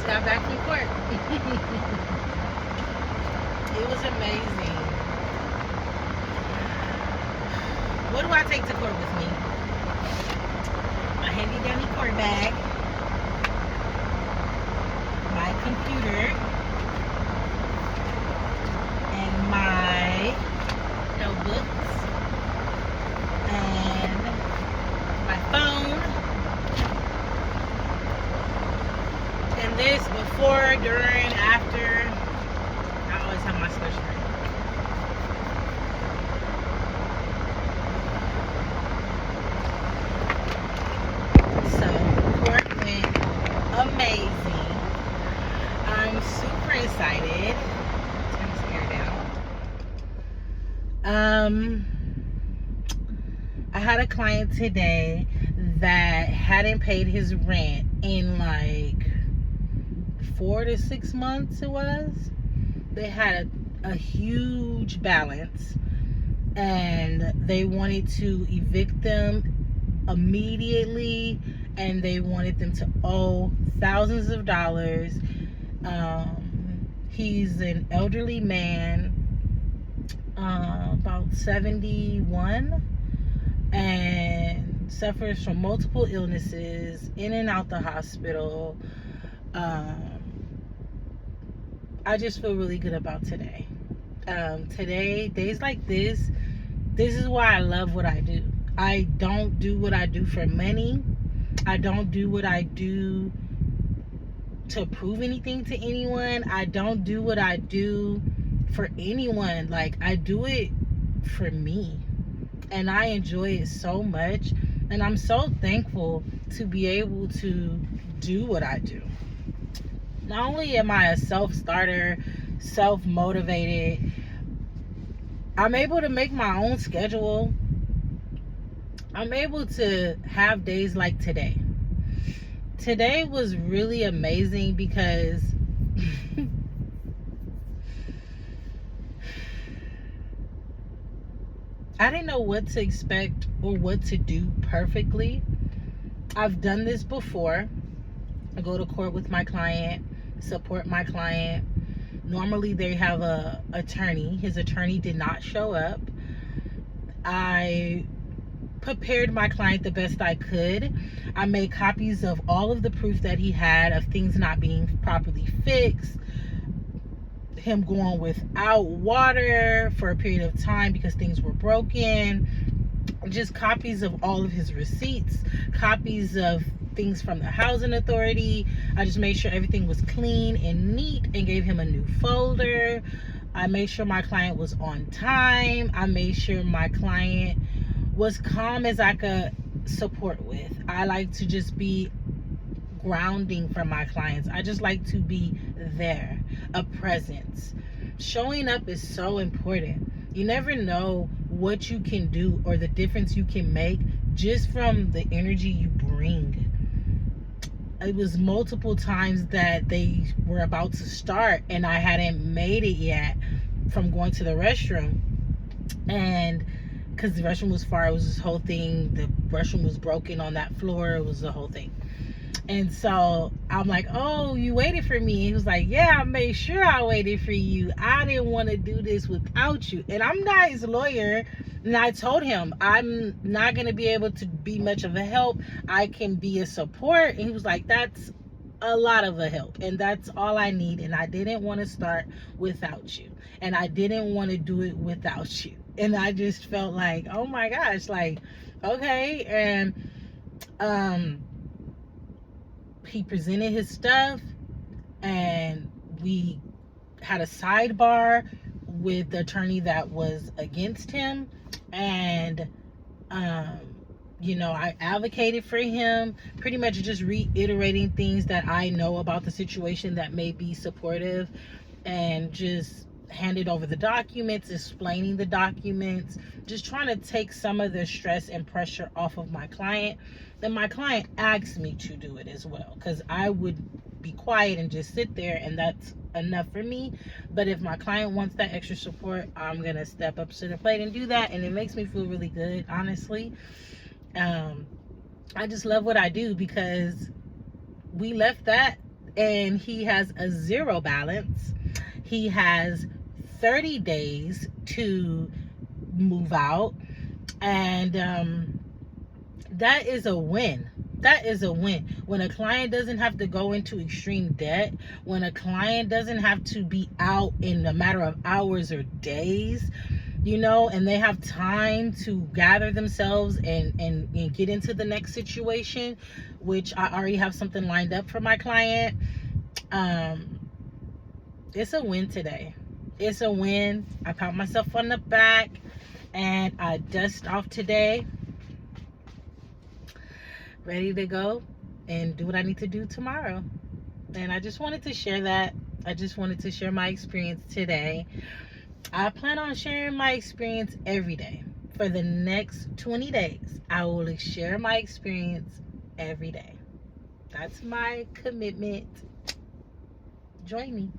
got back from court. It was amazing. What do I take to court with me? My handy dandy court bag, my computer, and my notebooks, and my phone. And this before, during, after. I always have my slush ready. So, court went amazing. I'm super excited. Turn this hair down. I had a client today that hadn't paid his rent in like 4 to 6 months. It was. They had a huge balance, and they wanted to evict them immediately, and they wanted them to owe thousands of dollars. He's an elderly man, about 71, and suffers from multiple illnesses, in and out the hospital. I just feel really good about today. Today, days like this is why I love what I do. I don't do what I do for money. I don't do what I do to prove anything to anyone. I don't do what I do for anyone. Like, I do it for me. And I enjoy it so much. And I'm so thankful to be able to do what I do. Not only am I a self-starter, self-motivated, I'm able to make my own schedule. I'm able to have days like today. Today was really amazing because I didn't know what to expect or what to do perfectly. I've done this before. I go to court with my client, support my client. Normally they have a attorney. His attorney did not show up. I prepared my client the best I could. I made copies of all of the proof that he had of things not being properly fixed, him going without water for a period of time because things were broken, just copies of all of his receipts, copies of things from the housing authority. I just made sure everything was clean and neat and gave him a new folder. I made sure my client was on time. I made sure my client was calm as I could support with. I like to just be grounding for my clients. I just like to be there, a presence. Showing up is so important. You never know what you can do or the difference you can make just from the energy you bring. It was multiple times that they were about to start and I hadn't made it yet from going to the restroom. And because the restroom was far, it was this whole thing. The restroom was broken on that floor. It was the whole thing. And so I'm like, oh, you waited for me? And he was like, yeah, I made sure I waited for you. I didn't want to do this without you. And I'm not his lawyer. And I told him, I'm not going to be able to be much of a help. I can be a support. And he was like, that's a lot of a help. And that's all I need. And I didn't want to start without you. And I didn't want to do it without you. And I just felt like, oh my gosh, like, okay. And, he presented his stuff and we had a sidebar with the attorney that was against him, and I advocated for him, pretty much just reiterating things that I know about the situation that may be supportive, and just handed over the documents, explaining the documents, just trying to take some of the stress and pressure off of my client. Then my client asked me to do it as well, because I would be quiet and just sit there, and that's enough for me. But if my client wants that extra support, I'm gonna step up to the plate and do that, and it makes me feel really good, honestly. I just love what I do, because we left that and he has a zero balance. He has 30 days to move out, and that is a win. That is a win. When a client doesn't have to go into extreme debt, when a client doesn't have to be out in a matter of hours or days, and they have time to gather themselves and get into the next situation, which I already have something lined up for my client. It's a win today. It's a win. I pat myself on the back and I dust off today, ready to go and do what I need to do tomorrow. And I just wanted to share that. I just wanted to share my experience today. I plan on sharing my experience every day. For the next 20 days, I will share my experience every day. That's my commitment. Join me.